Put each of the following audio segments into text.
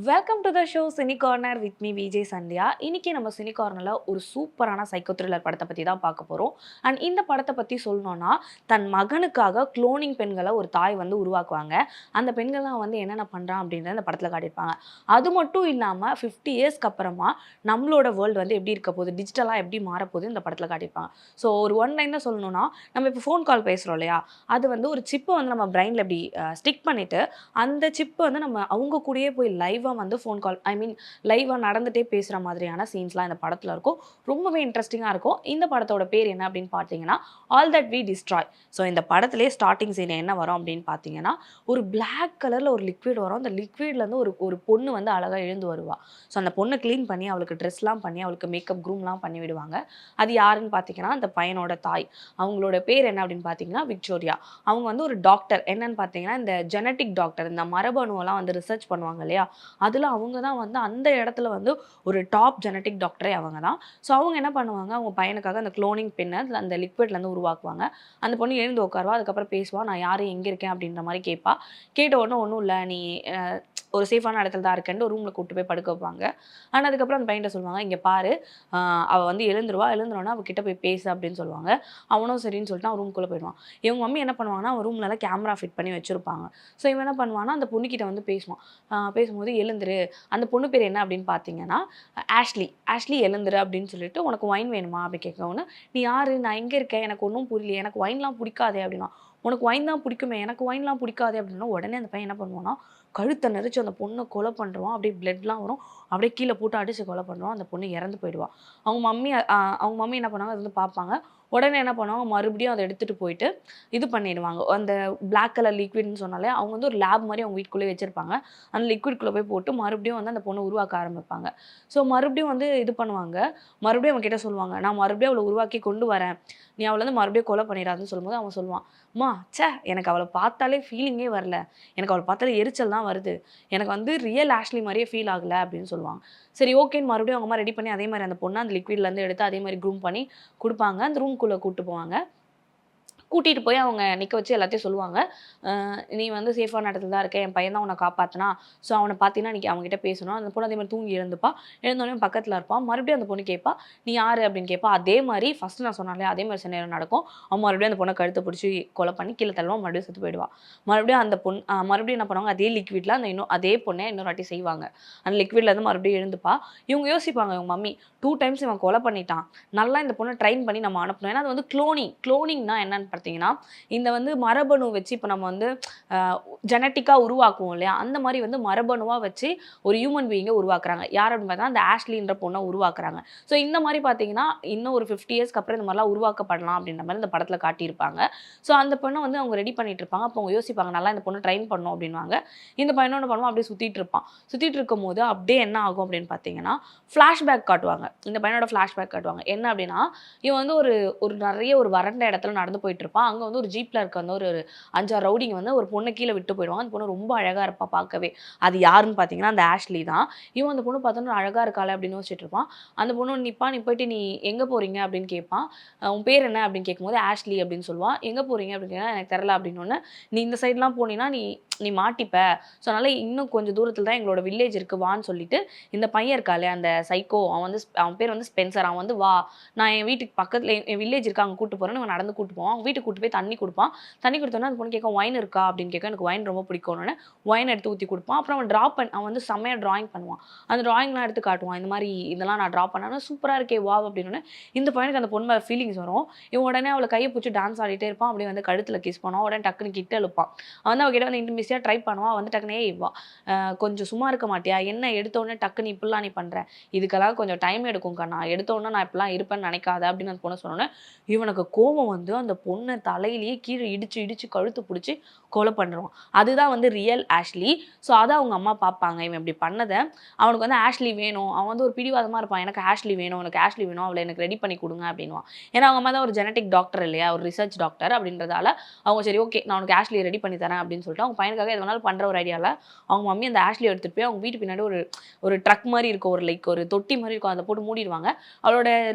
Welcome to the show cine corner with me Vijay Sandhya. இன்னைக்கு நம்ம cine கார்னரில் ஒரு சூப்பரான சைக்கோ த்ரில்லர் படத்தை பற்றி தான் பார்க்க போகிறோம். அண்ட் இந்த படத்தை பற்றி சொல்லணும்னா, தன் மகனுக்காக குளோனிங் பெண்களை ஒரு தாய் வந்து உருவாக்குவாங்க. அந்த பெண்கள்லாம் வந்து என்னென்ன பண்ணுறான் அப்படின்றத இந்த படத்தில் காட்டியிருப்பாங்க. அது மட்டும் இல்லாமல் 50 இயர்ஸ்க்கு அப்புறமா நம்மளோட வேர்ல்டு வந்து எப்படி இருக்க போகுது, டிஜிட்டலாக எப்படி மாறப்போகுது இந்த படத்தில் காட்டியிருப்பாங்க. ஸோ ஒரு ஒன் லைனில் சொல்லணும்னா, நம்ம இப்போ ஃபோன் கால் பேசுகிறோம் இல்லையா, அது வந்து ஒரு சிப்பை வந்து நம்ம பிரெயினில் இப்படி ஸ்டிக் பண்ணிவிட்டு அந்த சிப் வந்து நம்ம அவங்க கூடயே போய் லைவா வந்து ஃபோன் கால் லைவா நடந்துட்டே பேசுற மாதிரியான சீன்ஸ்லாம் இந்த படத்துல இருக்கும். ரொம்பவே இன்ட்ரெஸ்டிங்கா இருக்கும். இந்த படத்தோட பேர் என்ன அப்படின்னு பார்த்தீங்கன்னா, all that we destroy. So இந்த படத்திலேயே ஸ்டார்ட்டிங் சீன் என்ன வரும் அப்படின்னு பார்த்தீங்கன்னா, ஒரு பிளாக் கலர்ல ஒரு லிக்விட் வரும். அந்த லிக்விட்ல இருந்து ஒரு ஒரு பொண்ணு வந்து அழகா எழுந்து வருவா. ஸோ அந்த பொண்ணை க்ளீன் பண்ணி அவளுக்கு ட்ரெஸ்லாம் பண்ணி அவளுக்கு மேக்கப் க்ரூம்லாம் பண்ணி விடுவாங்க. அது யாருன்னு பார்த்தீங்கன்னா, அந்த பையனோட தாய். அவங்களோட பேர் என்ன அப்படின்னு பார்த்தீங்கன்னா விக்டோரியா. அவங்க வந்து ஒரு டாக்டர். என்னன்னு பார்த்தீங்கன்னா, இந்த ஜெனடிக் டாக்டர். இந்த மரபணுவெல்லாம் வந்து ரிசர்ச் பண்ணுவாங்க இல்லையா, அதில் அவங்க தான் வந்து அந்த இடத்துல வந்து ஒரு டாப் ஜெனடிக் டாக்டரே அவங்க தான். ஸோ அவங்க என்ன பண்ணுவாங்க, அவங்க பையனுக்காக அந்த குளோனிங் பெண்ணை அந்த லிக்விட்லேருந்து உருவாக்குவாங்க. அந்த பொண்ணு எழுந்து உட்காருவா. அதுக்கப்புறம் பேசுவா, நான் யார், எங்கே இருக்கேன் அப்படின்ற மாதிரி கேட்பா. கேட்ட உடனே ஒன்றும் இல்லை, நீ ஒரு சேஃபான இடத்துல தான் இருக்கேன்னு ஒரு ரூமில் கூப்பிட்டு போய் படுக்க வைப்பாங்க. ஆனால் அதுக்கப்புறம் அந்த பையன்கிட்ட சொல்லுவாங்க, இங்கே பாரு, அவள் வந்து எழுந்துருவா, எழுந்துருவானா அவகிட்ட போய் பேசு அப்படின்னு சொல்லுவாங்க. அவனும் சரின்னு சொல்லிட்டு அவன் ரூம்குள்ளே போயிடுவான். இவங்க மம்மி என்ன பண்ணுவாங்கன்னா, அவன் ரூம்லலாம் கேமரா ஃபிட் பண்ணி வச்சிருப்பாங்க. ஸோ இவன் என்ன பண்ணுவான்னா, அந்த பொண்ணுக்கிட்ட வந்து பேசுவான். பேசும்போது எழுந்துரு, அந்த பொண்ணு பேர் என்ன அப்படின்னு பார்த்தீங்கன்னா ஆஷ்லி. ஆஷ்லி எழுந்துரு அப்படின்னு சொல்லிட்டு, உனக்கு ஒயின் வேணுமா அப்படி கேட்கவுன்னு, நீ யாரு, நான் எங்கே இருக்கேன், எனக்கு ஒன்றும் புரியலையே, எனக்கு ஒயின்லாம் பிடிக்காதே அப்படின்னா, உனக்கு ஒயின் தான் பிடிக்குமே, எனக்கு ஒயின்லாம் பிடிக்காதே அப்படின்னா, உடனே அந்த பையன் என்ன பண்ணுவான்னா, கழுத்தை நெரிச்சு அந்த பொண்ணை கொலை பண்ணுறான். அப்படியே பிளட்லாம் வரும். அப்படியே கீழே போட்டு அடிச்சு கொலை பண்ணுறான். அந்த பொண்ணு இறந்து போயிடுவா. அவங்க மம்மி என்ன பண்ணாங்க, அது வந்து பார்ப்பாங்க. உடனே என்ன பண்ணுவாங்க, மறுபடியும் அதை எடுத்துகிட்டு போயிட்டு இது பண்ணிடுவாங்க. அந்த பிளாக் கலர் லிக்விட்னு சொன்னாலே அவங்க வந்து ஒரு லேப் மாதிரி அவங்க வீட்டுக்குள்ளே வச்சிருப்பாங்க. அந்த லிக்விட்குள்ளே போய் போட்டு மறுபடியும் வந்து அந்த பொண்ணை உருவாக்க ஆரம்பிப்பாங்க. ஸோ மறுபடியும் வந்து இது பண்ணுவாங்க. மறுபடியும் அவன் கிட்ட சொல்லுவாங்க, நான் மறுபடியும் அவளை உருவாக்கி கொண்டு வரேன், நீ அவளை வந்து மறுபடியும் கொலை பண்ணிடாதுன்னு சொல்லும்போது அவன் சொல்லுவான், அம்மா ச்சே, எனக்கு அவளை பார்த்தாலே ஃபீலிங்கே வரல, எனக்கு அவளை பார்த்தாலே எரிச்சல் தான் வருது, எனக்கு வந்து ரியல் ஆஷ்லி மாதிரியே ஃபீல் ஆகலை அப்படின்னு சொல்லுவாங்க. சரி ஓகேன்னு மறுபடியும் அவங்க அம்மா ரெடி பண்ணி அதே மாதிரி அந்த பொண்ணை அந்த லிக்விட்லேருந்து எடுத்து அதே மாதிரி க்ரூம் பண்ணி கொடுப்பாங்க. அந்த ரூம்குள்ளே கூப்பிட்டு போவாங்க. கூட்டிட்டு போய் அவங்க நிக்க வச்சு எல்லாத்தையும் சொல்லுவாங்க. நீ வந்து சேஃபான இடத்துல தான் இருக்க. என் பையன் தான் உன்ன காப்பாத்துனான். ஸோ அவன பார்த்தீன்னா, நீ அவன்கிட்ட பேசணும். அந்த பொண்ணு அதே மாரி தூங்கி எழுந்துப்பா. எழுந்தோனே பக்கத்துல இருப்பான். மறுபடியும் அந்த பொண்ணு கேட்பா, "நீ யாரு?" அப்படின்னு கேட்பா. அதே மாரி ஃபர்ஸ்ட் நான் சொன்னேன் இல்லையா, அதே மாரி சினாரியோ நடக்கும். அவன் மறுபடியும் அந்த பொண்ண கழுத்த பிடிச்சு கொலை பண்ணி கீழ தள்ளுவான். மறுபடியும் செத்து போயிடுவா. மறுபடியும் அந்த பொண் மறுபடியும் என்ன பண்ணுவாங்க, அதே லிக்விட்ல அதே பொண்ண இன்னொரு வாட்டி செய்வாங்க. அந்த லிக்விட்ல இருந்து மறுபடியும் எழுந்துப்பா. இவங்க யோசிப்பாங்க, இவங்க மம்மி 2 டைம்ஸ் இவன் கொலை பண்ணிட்டான். நல்லா இந்த பொண்ண ட்ரெயின் பண்ணி நம்ம அனுப்பணும். ஏன்னா அது வந்து குளோனிங். குளோனிங்னா என்னன்னு பார்த்தீங்கன்னா, இந்த வந்து மரபணு வச்சு இப்போ நம்ம வந்து ஜெனட்டிக்கா உருவாக்குவோம் இல்லையா, அந்த மாதிரி வந்து மரபணுவா வச்சு ஒரு ஹியூமன் பீயிங்கை உருவாக்குறாங்க. யார் அப்படின்னு பார்த்தா அந்த ஆஷ்லின்ற பொண்ணை உருவாக்குறாங்க. ஸோ இந்த மாதிரி பார்த்தீங்கன்னா இன்னும் ஒரு 50 இயர்ஸ்க்கு அப்புறம் இந்த மாதிரிலாம் உருவாக்கப்படலாம் அப்படின்ற மாதிரி இந்த படத்தில் காட்டியிருப்பாங்க. ஸோ அந்த பொண்ணை வந்து அவங்க ரெடி பண்ணிட்டு இருப்பாங்க. அப்போ அவங்க யோசிப்பாங்க, நல்லா இந்த பொண்ணை ட்ரெயின் பண்ணணும் அப்படின்வாங்க. இந்த பையனோட பண்ணுவான், அப்படியே சுற்றிட்டு இருப்பான். சுற்றிட்டு இருக்கும் போது அப்படியே என்ன ஆகும் அப்படின்னு பார்த்தீங்கன்னா, ஃப்ளாஷ்பேக் காட்டுவாங்க. இந்த பையனோட ஃப்ளாஷ்பேக் காட்டுவாங்க. என்ன அப்படின்னா, இவன் வந்து ஒரு ஒரு நிறைய ஒரு வறண்ட இடத்துல நடந்து போயிட்டு இருப்பான். அங்கே வந்து ஒரு ஜீப்ல இருக்க வந்து ஒரு 5, 6 ரவுடிங்க வந்து ஒரு பொண்ணை கீழே விட்டு போயிடுவாங்க. அந்த பொண்ணு ரொம்ப அழகா இருப்பா பார்க்கவே. அது யாருன்னு பார்த்தீங்கன்னா அந்த ஆஷ்லி தான். இவன் அந்த பொண்ணு பார்த்தோன்னா அழகா இருக்காளே அப்படின்னு யோசிச்சுட்டு இருப்பான். அந்த பொண்ணு நிப்பா. நீ போயிட்டு நீ எங்கே போறீங்க அப்படின்னு கேட்பான். உன் பேர் என்ன அப்படின்னு கேட்கும்போது ஆஷ்லி அப்படின்னு சொல்லுவான். எங்கே போறீங்க அப்படின்னு கேட்டா எனக்கு தெரியல அப்படின்னோடனே, நீ இந்த சைட்லாம் போனீன்னா நீ நீ மாட்டிப்ப. ஸோ அதனால இன்னும் கொஞ்சம் தூரத்தில் தான் எங்களோட வில்லேஜ் இருக்கு வான்னு சொல்லிட்டு, இந்த பையன் இருக்காளே அந்த சைக்கோ, அவன் பேர் வந்து ஸ்பென்சர். அவன் வந்து வா, நான் என் வீட்டுக்கு பக்கத்தில் என் வில்லேஜ் இருக்கு அங்கே கூட்டு போறேன்னு இவன் நடந்து கூட்டு போவான். அவங்க வீட்டுக்கு கூட்டு போய் தண்ணி கொடுப்பான். தண்ணி கொடுத்தோன்னே அந்த பொண்ணு கேட்கும், ஒயின் இருக்கா அப்படின்னு கேட்கும். எனக்கு ஒயின் ரொம்ப பிடிக்கும்னு ஒயின் எடுத்து ஊற்றி கொடுப்பான். அப்புறம் அவன் வந்து செம்மையாக ட்ராயிங் பண்ணுவான். அந்த ட்ராயிங்லாம் எடுத்து காட்டுவான். இந்த மாதிரி இதெல்லாம் நான் ட்ரா பண்ணேன்னா சூப்பராக இருக்கே வா அப்படின்னு. இந்த பையனுக்கு அந்த பொண்ணு மேலே ஃபீலிங்ஸ் வரும். இவன் உடனே அவளை கையை பிடிச்சி டான்ஸ் ஆடிட்டே இருப்பான். அப்படியே வந்து கழுத்தில் கிஸ் பண்ணுவான். உடனே டக்குன்னு கிட்ட எழுப்பான். அவன் வந்து அவகிட்ட வந்து இன்டிமேசியாக ட்ரை பண்ணுவான். வந்து டக்குனே வா, கொஞ்சம் சும்மா இருக்க மாட்டியா, என்ன எடுத்தோடனே டக்குன்னு இப்படிலாம் நீ பண்ணுற, இதுக்கெல்லாம் கொஞ்சம் டைம் எடுக்கும் கண்ணா, எடுத்தோடனே நான் இப்படிலாம் இருப்பேன்னு நினைக்காத அப்படின்னு அந்த பொண்ணு சொன்னோன்னே, இவனுக்கு கோபம் வந்து அந்த பொண்ணை தலையிலேயே கீழே இடிச்சு இடிச்சு கழுத்து பிடிச்சி கொலை பண்ணுறான். அதுதான் வந்து ரியல் ஆஷ்லி. ஸோ அதை அவங்க அம்மா பார்ப்பாங்க. இவன் இப்படி பண்ணதை அவனுக்கு வந்து ஆஷ்லி வேணும். அவன் வந்து ஒரு பிடிவாதமாக இருப்பான். எனக்கு ஆஷ்லி வேணும், எனக்கு ஆஷ்லி வேணும், அவளை எனக்கு ரெடி பண்ணி கொடுங்க அப்படின்வான். ஏன்னா அவங்க அம்மா தான் ஒரு ஜெனட்டிக் டாக்டர் இல்லையா, ஒரு ரிசர்ச் டாக்டர் அப்படின்றதால அவங்க சரி ஓகே நான் உனக்கு ஆஷ்லி ரெடி பண்ணி தரேன் அப்படின்னு சொல்லிட்டு அவங்க பையனுக்காக எது வேணாலும் பண்ணுற ஒரு ஐடியாவில் அவங்க மம்மி அந்த ஆஷ்லி எடுத்துகிட்டு போய் அவங்க வீட்டு பின்னாடி ஒரு ஒரு ட்ரக் மாதிரி இருக்கும், ஒரு லைக் ஒரு தொட்டி மாதிரி இருக்கும், அதை போட்டு மூடிடுவாங்க. அவளோட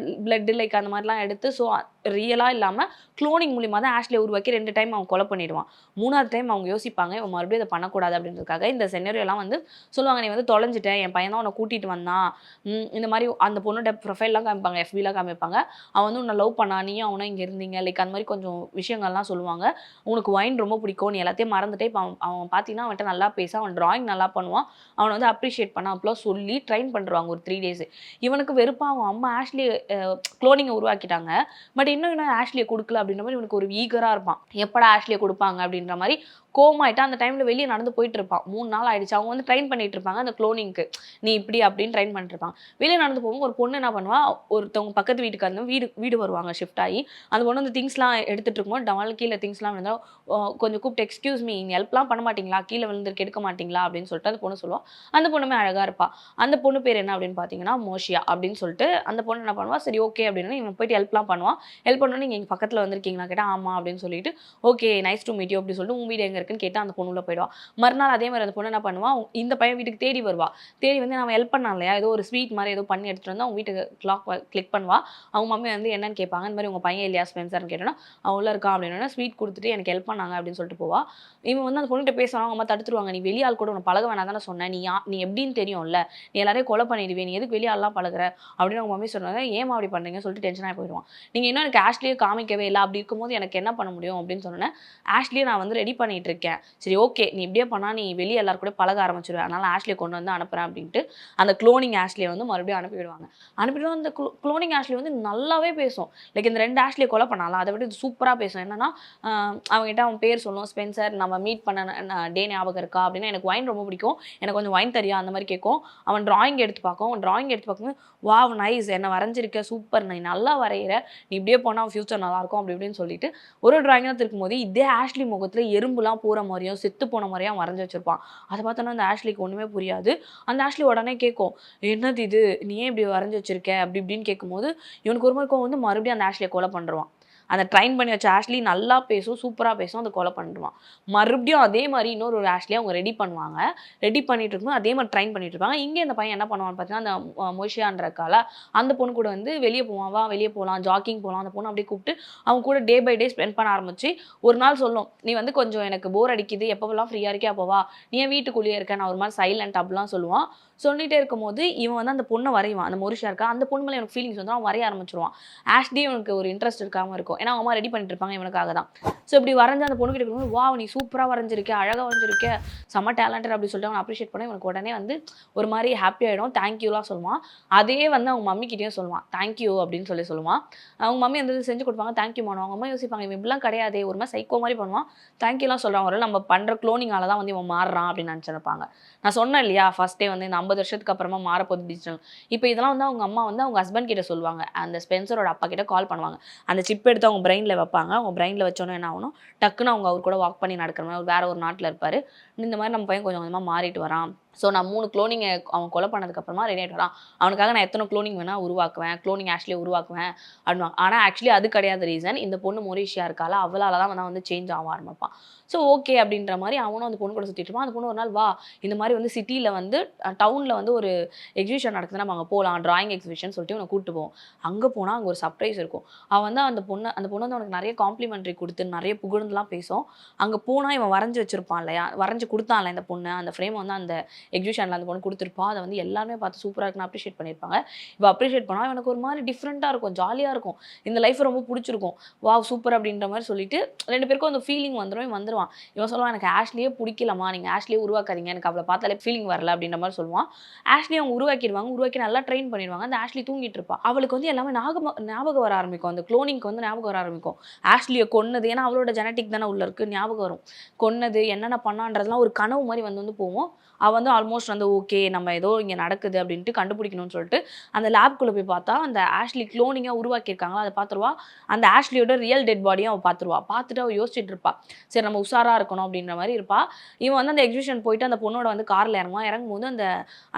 பிளட் லைக் அந்த மாதிரிலாம் எடுத்து ஸோ ரியலாக இல்லாமல் க்ளோனிங் மூலியமா தான் ஆஷ்லியை உருவாக்கி 2 டைம் அவன் கொலை பண்ணிடுவான். 3வது டைம் அவங்க யோசிப்பாங்க இவன் மறுபடியும் இதை பண்ணக்கூடாது அப்படின்றதுக்காக இந்த செனரியோலாம் வந்து சொல்லுவாங்க, நீ வந்து தொலைஞ்சிட்ட, என் பையன் தான் உன்னை கூட்டிட்டு வந்தான், இந்த மாதிரி அந்த பொண்ணோட ப்ரொஃபைல்லாம் காமிப்பாங்க, FBலாம் காமிப்பாங்க, அவன் வந்து உன்னை லவ் பண்ணா, நீயும் அவனும் இங்கே இருந்தீங்க, லைக் அந்த மாதிரி கொஞ்சம் விஷயங்கள்லாம் சொல்லுவாங்க. உனக்கு வைன் ரொம்ப பிடிக்கும், நீ எல்லாத்தையும் மறந்துட்டே இப்போ அவன் பார்த்தீங்கன்னா அவன்கிட்ட நல்லா பேச, அவன் டிராயிங் நல்லா பண்ணுவான், அவனை வந்து அப்ரிஷியேட் பண்ண அப்பலாம் சொல்லி ட்ரெயின் பண்ணுறாங்க ஒரு 3 டேஸ். இவனுக்கு வெறுப்பா அவன் அம்மா ஆஷ்லி குளோனிங்கை உருவாக்கிட்டாங்க, பட் இன்னும் ஆஷ்லியை கொடுக்கல அப்படின்ற மாதிரி இவனுக்கு ஒரு ஈகராக இருப்பான், எப்படா ஆஷ்லியை கொடுப்பாங்க அப்படின்ற மாதிரி கோமாயிட்டா அந்த டைமில் வெளியே நடந்து போயிட்டு இருப்பான். 3 நாள் ஆயிடுச்சு, அவங்க வந்து ட்ரெயின் பண்ணிட்டு இருப்பாங்க அந்த குளோனிங்க்கு, நீ இப்படி அப்படின்னு ட்ரெயின் பண்ணிட்டு இருப்பாங்க. வெளியே நடந்து போகும்போது ஒரு பொண்ணு என்ன பண்ணுவா, ஒருத்தவங்க பக்கத்து வீட்டுக்கு வந்து வீடு வருவாங்க ஷிஃப்ட் ஆகி, அந்த பொண்ணு அந்த திங்ஸ்லாம் எடுத்துட்டு இருக்கும்போது டமால் கீழே திங்ஸ்லாம் விழுந்தா கொஞ்சம் கூப்பிட்டு எக்ஸ்கியூஸ் மீ, நீ ஹெல்ப்லாம் பண்ண மாட்டீங்களா, கீழே விழுந்துருக்கு எடுக்க மாட்டீங்களா அப்படின்னு சொல்லிட்டு அந்த பொண்ணு சொல்லுவா. அந்த பொண்ணுமே அழகா இருப்பா. அந்த பொண்ணு பேர் என்ன அப்படின்னு பார்த்தீங்கன்னா மோஷியா அப்படின்னு சொல்லிட்டு அந்த பொண்ணு என்ன பண்ணுவா, சரி ஓகே அப்படின்னு இவன் போயிட்டு ஹெல்ப்லாம் பண்ணுவான். ஹெல்ப் பண்ணணும், நீங்கள் எங்கள் பக்கத்தில் வந்திருக்கீங்களா கேட்டால் ஆமா அப்படின்னு சொல்லிட்டு, okay nice to meet you அப்படின்னு சொல்லிட்டு உன் வீடு எங்கே இருக்குன்னு கேட்டால் அந்த பொண்ணு உள்ள போயிடுவா. மறுநாள் அதே மாதிரி அந்த பொண்ணு என்ன பண்ணுவா, இந்த பையன் வீட்டுக்கு தேடி வருவா. தேடி வந்து நம்ம ஹெல்ப் பண்ணான் இல்லையா, ஏதோ ஒரு ஸ்வீட் மாதிரி ஏதோ பண்ணி எடுத்துட்டு வந்து அவங்க வீட்டுக்கு கிளிக் பண்ணுவா. அவங்க மம்மி வந்து என்னன்னு கேட்பாங்க, இந்த மாதிரி உங்கள் பையன் இல்லையா ஸ்பென்சர்னு கேட்டோன்னா அவன் உள்ள இருக்கான் அப்படின்னா ஸ்வீட் கொடுத்துட்டு எனக்கு ஹெல்ப் பண்ணாங்க அப்படின்னு சொல்லிட்டு போவா. இவன் வந்து அந்த பொண்ணுகிட்ட பேசுவாங்க, அவங்க அம்மா தடுத்துருவாங்க, நீ வெளியாள் கூட உன்னை பழக வேணாம் தானே சொன்னேன், நீ எப்படின்னு தெரியும்ல, நீ எல்லாரையும் கொலை பண்ணிடுவே, நீ எதுக்கு வெளியாள்லாம் பழகுற அப்படின்னு அவங்க மம்மி சொன்னாங்க. ஏமா அப்படி பண்ணுறீங்கன்னு சொல்லிட்டு டென்ஷனாக போயிடுவான். நீங்கள் இன்னும் எனக்கு ஆஷ்லியே காமிக்கவே இல்லை, அப்படி இருக்கும்போது எனக்கு என்ன பண்ண முடியும் அப்படின்னு சொன்னேன். ஆஷ்லியை நான் வந்து ரெடி பண்ணிட்டு இருக்கேன், சரி ஓகே நீ இப்படியே பண்ணால் நீ வெளியே எல்லாரும் கூட பழக ஆரம்பிச்சிடுவேன், அதனால் ஆஷ்லியை கொண்டு வந்து அனுப்புகிறேன் அப்படின்ட்டு அந்த குளோனிங் ஆஷ்லியை வந்து மறுபடியும் அனுப்பிவிடுவாங்க. அனுப்பிட்டு அந்த குளோனிங் ஆஷ்லி வந்து நல்லாவே பேசும், லைக் இந்த 2 ஆஷ்லியை கொலை பண்ணாலும் அதை விட இது சூப்பராக பேசும். என்னன்னா அவங்ககிட்ட அவன் பேர் சொல்லும், ஸ்பென்சர் நம்ம மீட் பண்ண டே ஞாபகம் இருக்கா அப்படின்னா, எனக்கு வைன் ரொம்ப பிடிக்கும், எனக்கு கொஞ்சம் வைன் தரியா அந்த மாதிரி கேட்கும். அவன் டிராயிங் எடுத்து பார்க்கும், டிராயிங் எடுத்து பார்க்கும்போது வாவ் நைஸ், என்ன வரைஞ்சிருக்க சூப்பர், நீ நல்லா வரைகிற, நீ இப்படியே போனால் ஃபியூச்சர் நல்லாயிருக்கும் அப்படி இப்படின்னு சொல்லிட்டு ஒரு டிராயிங்காக இருக்கும்போது இதே ஆஷ்லி முகத்தில் எறும்புலாம் போகிற மாதிரியும் செத்து போன மாதிரியும் வரைஞ்சி வச்சிருப்பான். அதை பார்த்தோன்னா அந்த ஆஷ்லிக்கு ஒன்றுமே புரியாது. அந்த ஆஷ்லி உடனே கேட்கும், என்னது இது, நீ ஏன் இப்படி வரைஞ்சி வச்சிருக்க அப்படி இப்படின்னு கேட்கும்போது இவனுக்கு ஒரு மாதிரி வந்து மறுபடியும் அந்த ஆஷ்லியை கொலை பண்ணுறான். அந்த ட்ரைன் பண்ணி வச்ச ஆஷ்லி நல்லா பேசும், சூப்பராக பேசும், அதை கொலை பண்ணிடுவான். மறுபடியும் அதே மாதிரி இன்னொரு ஆஷ்லியை அவங்க ரெடி பண்ணுவாங்க. ரெடி பண்ணிட்டு இருக்கும்போது அதே மாதிரி ட்ரைன் பண்ணிட்டு இருப்பாங்க. இங்கே இந்த பையன் என்ன பண்ணுவான்னு பார்த்தீங்கன்னா, அந்த மொஷியான்றக்கால அந்த பொண்ணு கூட வந்து வெளியே போவான், வா வெளியே போகலாம், ஜாக்கிங் போகலாம், அந்த பொண்ணு அப்படியே கூப்பிட்டு அவங்க கூட டே பை டே ஸ்பெண்ட் பண்ண ஆரம்பிச்சு ஒரு நாள் சொல்லும், நீ வந்து கொஞ்சம் எனக்கு போர் அடிக்குது, எப்போவெல்லாம் ஃப்ரீயாக இருக்கே அப்போவா, நீ ஏன் வீட்டுக்குள்ளேயே இருக்க, நான் ஒரு மாதிரி சைலண்ட் அப்படிலாம் சொல்லுவான். சொல்லிட்டே இருக்கும்போது இவன் வந்து அந்த பொண்ணை வரைவான், அந்த மொரிஷியா இருக்கா அந்த பொண்ணு மேலே எனக்கு ஃபீலிங்ஸ் வந்து அவன் வரைய ஆரம்பிச்சிருவான். ஆஷ்லி இவனுக்கு ஒரு இன்ட்ரெஸ்ட் இருக்காமல் இருக்கும், ஏன்னா அவங்க அம்மா ரெடி பண்ணிட்டு இருப்பாங்க இவனுக்காக தான். ஸோ இப்படி வரைஞ்சு அந்த பொண்ணு கிட்ட இருக்கும்போது வா நீ சூப்பராக வரைஞ்சிருக்கே, அழகாக வரைஞ்சிருக்கே, செம்ம டேலண்டட் அப்படி சொல்லிட்டு அவன் அப்ரிஷியேட் பண்ண இவனுக்கு உடனே வந்து ஒரு மாதிரி ஹாப்பி ஆகிடும், தேங்க்யூலாம் சொல்லுவான். அதே வந்து அவங்க மம்மிக்கிட்டேயும் சொல்லுவான், தேங்க்யூ அப்படின்னு சொல்லுவான். அவங்க மம்மி வந்து செஞ்சு கொடுப்பாங்க, தேங்க்யூ பண்ணுவாங்க. அவங்க அம்மா யோசிப்பாங்க, இவன் இப்படிலாம் கிடையாதே, ஒரு மாதிரி சைக்கோ மாதிரி பண்ணுவான், தேங்க்யூலாம் சொல்கிறான், ஒரு நம்ம பண்ணுற க்ளோனிங்கால தான் வந்து இவன் மாறுறான் அப்படின்னு நினச்சிருப்பாங்க. நான் சொன்னேன் இல்லையா ஃபர்ஸ்ட் டே வந்து இந்த 50 வருஷத்துக்கு அப்புறமா மாறப்போகுது டிஜிட்டல். இப்போ இதெல்லாம் வந்து அவங்க அம்மா வந்து அவங்க ஹஸ்பண்ட் கிட்ட சொல்லுவாங்க, அந்த ஸ்பென்சரோட அப்பா கிட்ட கால் பண்ணுவாங்க. அந்த சிப் எடுத்து அவங்க பிரெயினில் வைப்பாங்க. அவங்க பிரெயினில் வச்சோன்னே என்ன ஆகணும், டக்குன்னு அவங்க அவர் கூட வாக் பண்ணி நடக்கிற மாதிரி வேற ஒரு நாட்டில் இருப்பார். இந்த மாதிரி நம்ம பையன் கொஞ்சம் கொஞ்சமாக மாறிட்டு வரான். ஸோ நான் 3 குளோனிங்கை அவன் கொலை பண்ணதுக்கப்புறமா ரெடி ஆகிட்டு வரான். அவனுக்காக நான் எத்தனை குளோனிங் வேணால் உருவாக்குவேன், குளோனிங் ஆஷ்லியை உருவாக்குவேன் அப்படின்வாங்க. ஆனால் ஆக்சுவலி அது கிடையாது ரீசன். இந்த பொண்ணு மொரிஷியா இருக்கால அவளால் தான் வந்து சேஞ்ச் ஆக ஆரம்பிப்பான். ஸோ ஓகே அப்படின்ற மாதிரி அவனும் அந்த பொண்ணு கூட சுற்றிட்டு இருப்பான். அந்த பொண்ணு ஒரு நாள் வா இந்த மாதிரி வந்து சிட்டியில் வந்து டவுனில் வந்து ஒரு எக்ஸிபிஷன் நடக்குதுன்னா நம்ம அங்கே போகலாம், டிராயிங் எக்ஸிபிஷன் சொல்லிட்டு அவனை கூப்பிட்டு போவோம். அங்கே போனால் அங்கே ஒரு சர்ப்ரைஸ் இருக்கும். அவன் வந்து அந்த பொண்ணு வந்து அவனுக்கு நிறைய காம்ப்ளிமெண்ட்ரி கொடுத்து நிறைய புகழ்ந்துலாம் பேசும். அங்கே போனால் இவன் வரைஞ்சி வச்சிருப்பான் இல்லையா, வரைஞ்சி கொடுத்தான்ல இந்த பொண்ணு, அந்த ஃப்ரேம் வந்து அந்த எக்ஸிபிஷனில் அந்த பொண்ணு கொடுத்துருப்பா. அதை வந்து எல்லாருமே பார்த்து சூப்பராக இருக்குன்னு அப்ரிஷியேட் பண்ணியிருப்பாங்க. இப்போ அப்ரிஷியேட் பண்ணால் எனக்கு ஒரு மாதிரி டிஃப்ரெண்ட்டாக இருக்கும், ஜாலியாக இருக்கும், இந்த லைஃப் ரொம்ப பிடிச்சிருக்கும், வா சூப்பர் அப்படின்ற மாதிரி சொல்லிட்டு 2 பேருக்கும் அந்த ஃபீலிங் வந்துடுவான். இவன் சொல்லுவான், எனக்கு ஆஷ்லியே பிடிக்கலமா, நீங்கள் ஆஷ்லியே உருவாக்காதீங்க, எனக்கு அவளை பார்த்தாலே ஃபீலிங் வரல அப்படின்ற மாதிரி சொல்லுவான். ஆஷ்லி அவங்க உருவாக்கி நல்லா ட்ரெயின் பண்ணிடுவாங்க. அந்த ஆஷ்லி தூங்கிட்டு இருப்பா. அவளுக்கு வந்து எல்லாமே ஞாபகம் வர ஆரம்பிக்கும், அந்த குளோனிங்க்கு வந்து ஞாபகம் வர ஆரம்பிக்கும். ஆஷ்லியை கொன்னது, ஏன்னா அவளோட ஜெனட்டிக் தானே உள்ள இருக்கு, ஞாபகம் வரும். கொன்னது என்னென்ன பண்ணான்றதுலாம் ஒரு கனவு மாதிரி வந்து போவோம். அவள் வந்து ஆல்மோஸ்ட் வந்து ஓகே நம்ம ஏதோ இங்கே நடக்குது அப்படின்ட்டு கண்டுபிடிக்கணும்னு சொல்லிட்டு அந்த லேப்குள்ளே போய் பார்த்தா அந்த ஆஷ்லி குளோனிங்காக உருவாக்கியிருக்காங்களா அதை பார்த்துருவா. அந்த ஆஷ்லியோட ரியல் டெட் பாடியும் அவள் பார்த்துட்டு அவள் யோசிச்சுட்டு இருப்பா, சரி நம்ம உஷாராக இருக்கணும் அப்படின்ற மாதிரி இருப்பா. இவன் வந்து அந்த எக்ஸிபிஷன் போயிட்டு அந்த பொண்ணோட வந்து காரில் இறங்கும்போது அந்த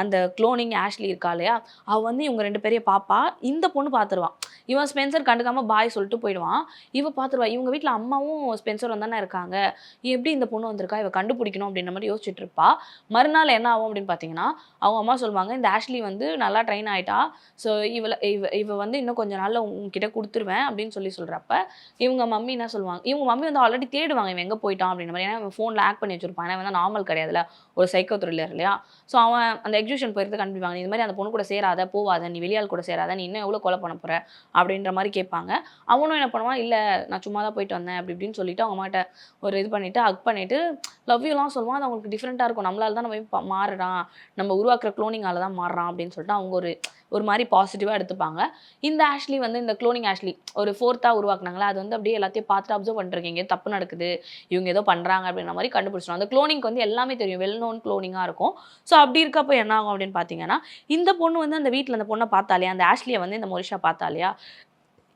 அந்த குளோனிங் ஆஷ்லி இருக்கா இல்லையா, அவள் வந்து இவங்க 2 பேரையும் பாப்பா. இந்த பொண்ணு பார்த்துருவான். இவன் ஸ்பென்சர் கண்டுக்காமல் பாய் சொல்லிட்டு போயிடுவான். இவன் பார்த்துருவா, இவங்க வீட்டில் அம்மாவும் ஸ்பென்சரும் தானே இருக்காங்க, எப்படி இந்த பொண்ணு வந்திருக்கா, இவ கண்டுபிடிக்கணும் அப்படின்ற மாதிரி யோசிச்சுட்டு இருப்பா. மறுநாள் மறுநாள் என்ன ஆகும் அப்படின்னு பார்த்தீங்கன்னா, அவங்க அம்மா சொல்லுவாங்க, "இந்த ஆஷ்லி வந்து நல்லா ட்ரெயின் ஆயிட்டா. ஸோ இவ வந்து இன்னும் கொஞ்ச நாள்ல உன்கிட்ட குடுத்துருவேன்" அப்படின்னு சொல்றப்ப, இவங்க மம்மி என்ன சொல்லுவாங்க இவங்க மம்மி வந்து ஆல்ரெடி தேடுவாங்க, இவன் எங்க போயிட்டான் அப்படின்ற மாரி. ஏன்னா இவன் ஃபோன்ல ஆட் பண்ணி வச்சிருப்பான். ஏன்னா இவன் தான் நார்மல் கிடையாதுல்ல. ஒரு சைக்கோ த்ரில்லர் இல்லையா? ஸோ அவன் அந்த எக்ஸிகியூஷன் போயிறது கண்டுபிடிப்பாங்க. "நீ இந்த மாரி அந்த பொண்ணு கூட சேராத, போவாத. நீ வெளியாள் கூட சேராத. நீ இன்னும் எவ்வளோ கொலை பண்ண போற?" அப்படின்ற மாரி கேட்பாங்க. அவனும் என்ன பண்ணுவான், "இல்ல நான் சும்மா தான் போயிட்டு வந்தேன்" அப்படி இப்படின்னு சொல்லிட்டு அவங்க அம்மாட்ட ஒரு இது பண்ணிட்டு, ஹக் பண்ணிட்டு லவ் யூலாம் சொல்லுவான். அது அவங்களுக்கு டிஃப்ரெண்ட்டா இருக்கும். நம்மளால தான் நம்ம மாறுறான். நம்ம உருவாக்குற குளோனிங்கால தான் மாறுறான் அப்படின்னு சொல்லிட்டு அவங்க ஒரு ஒரு மாரி பாசிட்டிவா எடுத்துப்பாங்க. இந்த ஆஷ்லி வந்து இந்த குளோனிங் ஆஷ்லி ஒரு 4தா உருவாக்குனாங்கல்ல, அது வந்து அப்படியே எல்லாத்தையும் பார்த்துட்டு அப்சர்வ் பண்ணிருக்கு. எங்கேயோ தப்பு நடக்குது. இவங்க ஏதோ பண்றாங்க அப்படின்ற மாரி கண்டுபிடிச்சிரும். அந்த குளோனிங்க்கு வந்து எல்லாமே தெரியும். வெல் நோன் குளோனிங்கா இருக்கும். ஸோ அப்படி இருக்கப்ப என்ன ஆகும் அப்படின்னு பார்த்தீங்கன்னா, இந்த பொண்ணு வந்து அந்த வீட்ல அந்த பொண்ண பார்த்தா இல்லையா, அந்த ஆஷ்லிய வந்து இந்த மோனிஷா பார்த்தா இல்லையா,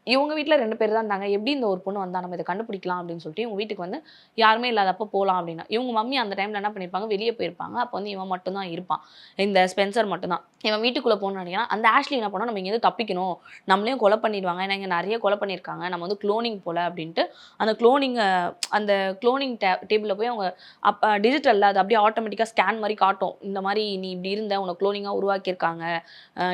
இவங்க வீட்ல 2 பேர் தான் இருந்தாங்க. எப்படி இந்த ஒரு பொண்ணு வந்தா? நம்ம இத கண்டுபிடிக்கலாம் அப்படின்னு சொல்லிட்டு, இவங்க வீட்டுக்கு வந்து யாருமே இல்லாதப்ப போலாம் அப்படின்னு. இவங்க மம்மி அந்த டைம்ல என்ன பண்ணியிருப்பாங்க, வெளிய போயிருப்பாங்க. அப்ப வந்து இவன் மட்டும் தான் இருப்பான். இந்த ஸ்பென்சர் மட்டும் தான். இவன் வீட்டுக்குள்ள போணும்னு நினைக்கிறான். அந்த ஆஷ்லி என்ன பண்ணா, நம்ம இங்கேருந்து தப்பிக்கணும். நம்மளையும் கொலை பண்ணிடுவாங்க. ஏன்னா இங்க நெறைய கொலை பண்ணியிருக்காங்க. நம்ம வந்து குளோனிங் போல அப்படின்ட்டு, அந்த குளோனிங் டேபிள்ல போய் அவங்க டிஜிட்டல்ல அது அப்படியே ஆட்டோமேட்டிக்கா ஸ்கேன் மாரி காட்டும். இந்த மாரி நீ இப்படி இருந்த, உன்ன குளோனிங்கா உருவாக்கியிருக்காங்க.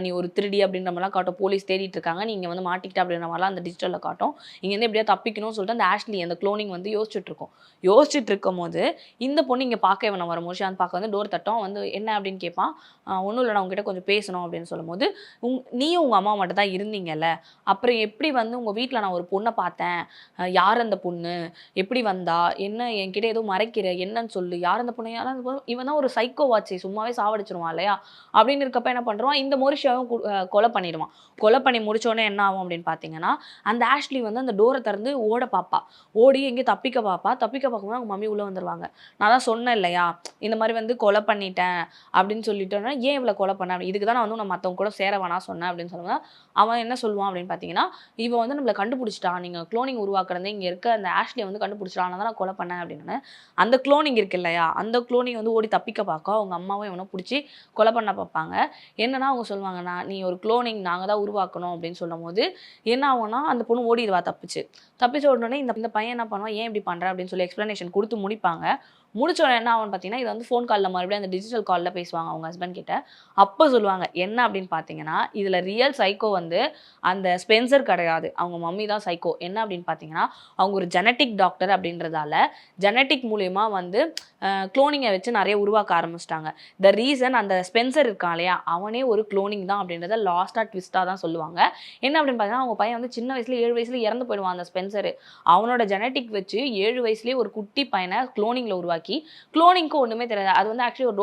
நீ ஒரு திருடி அப்படின்ற மாரிலாம் காட்டும். போலீஸ் தேடிட்டு இருக்காங்க. நீ இங்க வந்து மாட்டிக்கிட்ட அப்படின்ற மாரிலாம் அந்த டிஜிட்டல்ல காட்டும். இங்கேருந்து எப்படியாவது தப்பிக்கணும்னு சொல்லிட்டு அந்த ஆஷ்லி அந்த குளோனிங் வந்து யோசிச்சுட்டு இருக்கும். யோசிச்சுட்டு இருக்கும்போது, இந்த பொண்ணு இங்க பார்க்க இவன வரும். முர்ஷியான் பார்க்க வந்து டோர் தட்டும். வந்து என்ன அப்படின்னு கேட்பான். ஒண்ணும் இல்ல நான் உன்கிட்ட கொஞ்சம் பேசணும் அப்படின்னு சொல்லும்போது, நீயும் உங்க அம்மா மட்டும் தான் இருந்தீங்கல்ல. அப்புறம் எப்படி வந்து உங்க வீட்ல நான் ஒரு பொண்ண பார்த்தேன். யார் அந்த பொண்ணு? எப்படி வந்தா? என்ன என்கிட்ட ஏதோ மறைக்கிற? என்னன்னு சொல்லு. யார் அந்த பொண்ணு? யார் அந்த பொண்ணு? இவன் தான் ஒரு சைக்கோவாச்சே. சும்மாவே சாவடிச்சுருவான் இல்லையா? அப்படின்னு இருக்கப்ப என்ன பண்றான், இந்த மொரிஷியாவும் கொலை பண்ணிடுவான். கொலை பண்ணி முடிச்சோனே என்ன ஆகும் அப்படின்னு பார்த்தீங்கன்னா, அந்த ஆஷ்லி வந்து அந்த டோர திறந்து ஓட பாப்பா. ஓடி எங்கேயோ தப்பிக்க பாப்பா. தப்பிக்க பார்க்கும்போது அவங்க மம்மி உள்ள வந்துருவாங்க. நான் தான் சொன்னேன் இல்லையா, இந்த மாரி வந்து கொலை பண்ணிட்டேன் அப்படின்னு சொல்லிட்டோன்னா, ஏன் இவள கொலை பண்ண? இதுக்கு தான் நான் வந்து நான் மத்தவங்க கூட சேர வேணாம் சொன்னேன் அப்படின்னு சொல்லுங்க. அவன் என்ன சொல்லுவான் அப்படின்னு பார்த்தீங்கன்னா, இவ வந்து நம்மள கண்டுபிடிச்சிட்டா. நீங்க குளோனிங் உருவாக்குறது இங்க இருக்க அந்த ஆஷ்லிய வந்து கண்டுபிடிச்சிட்டா. அதனால தான் நான் கொலை பண்ணேன் அப்படின்னு. அந்த குளோனிங் இருக்கு இல்லையா, அந்த குளோனிங் வந்து ஓடி தப்பிக்க பார்க்கும். அவங்க அம்மாவும் இவனும் புடிச்சு கொலை பண்ண பார்ப்பாங்க. என்னன்னா அவங்க சொல்லுவாங்க, நீ ஒரு குளோனிங் நாங்க தான் உருவாக்கணும் அப்படின்னு சொல்லும்போது, என்ன ஆகும்னா அந்த பொண்ணு ஓடிருவா தப்பிச்சு. தப்பிச்சு ஓடுனோனே இந்த இந்த பையன் என்ன பண்ணுவான், ஏன் இப்படி பண்ற அப்படின்னு சொல்லி எக்ஸ்ப்ளனேஷன் குடுத்து முடிப்பாங்க. முடிச்ச உடனே என்ன ஆகும்னு பார்த்தீங்கன்னா, இது வந்து ஃபோன் கால்ல மறுபடியும் அந்த டிஜிட்டல் கால்ல பேசுவாங்க அவங்க ஹஸ்பண்ட் கிட்ட. அப்ப சொல்லுவாங்க, என்ன அப்படின்னு பார்த்தீங்கன்னா, இதுல ரியல் சைக்கோ வந்து அந்த ஸ்பென்சர் கிடையாது. அவங்க மம்மி தான் சைக்கோ. என்ன அப்படின்னு பார்த்தீங்கன்னா, அவங்க ஒரு ஜெனடிக் டாக்டர் அப்படின்றதால, ஜெனடிக் மூலியமா வந்து குளோனிங்க வச்சு நெறைய உருவாக்க ஆரம்பிச்சுட்டாங்க. ரீசன் அந்த ஸ்பென்சர் இருக்கான் இல்லையா, அவனே ஒரு குளோனிங் தான் அப்படின்றத லாஸ்ட்டா ட்விஸ்ட்டா தான் சொல்லுவாங்க. என்ன அப்படின்னு பார்த்தீங்கன்னா, அவங்க பையன் வந்து சின்ன வயசுல 7 வயசுல இறந்து போயிடுவான் அந்த ஸ்பென்சரு. அவனோட ஜெனடிக் வச்சு 7 வயசுலயே ஒரு குட்டி பையன குளோனிங்ல உருவாக்கி, குளோனிங்க்கு ஒண்ணுமே தெரியாது. அது வந்து ஆக்சுவலி ஒரு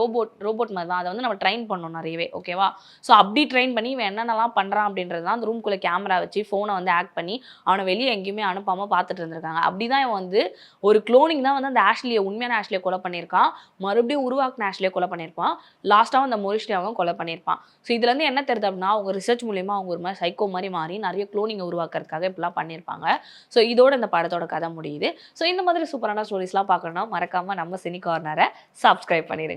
ரோபோட் மாரி தான். அத வந்து நம்ம ட்ரெயின் பண்ணணும் நெறையவே. ஓகேவா? ஸோ அப்படி ட்ரெயின் பண்ணி இவன் என்னென்னலாம் பண்றான் அப்படின்றது தான் அந்த ரூம்குள்ள கேமரா வச்சு ஃபோன வந்து ஆக்ட் பண்ணி, அவன வெளிய எங்கேயுமே அனுப்பாம பார்த்துட்டு இருந்திருக்காங்க. அப்படிதான் இவன் வந்து ஒரு குளோனிங் தான் வந்து அந்த ஆஷ்லிய உண்மையான ஆஷ்லிய கொலை பண்ணியிருக்கான். மறுபடியும் உருவாக்குன ஆஷ்லிய கொலை பண்ணியிருப்பான். லாஸ்ட்டா அந்த மொரிஷியாவும் கொலை பண்ணியிருப்பான். ஸோ இதுலேருந்து என்ன தெரியுது அப்படின்னா, அவங்க ரிசர்ச் மூலியமா அவங்க ஒரு மாரி சைக்கோ மாரி மாறி நெறைய குளோனிங்க உருவாக்குறதுக்காக இப்படிலாம் பண்ணியிருப்பாங்க. ஸோ இதோட இந்த படத்தோட கதை முடியுது. ஸோ இந்த மாதிரி சூப்பரான ஸ்டோரீஸ்லாம் பார்க்கணும்னா மறக்காம நம்ம சினி கார்னர சப்ஸ்கிரைப் பண்ணிடுங்க.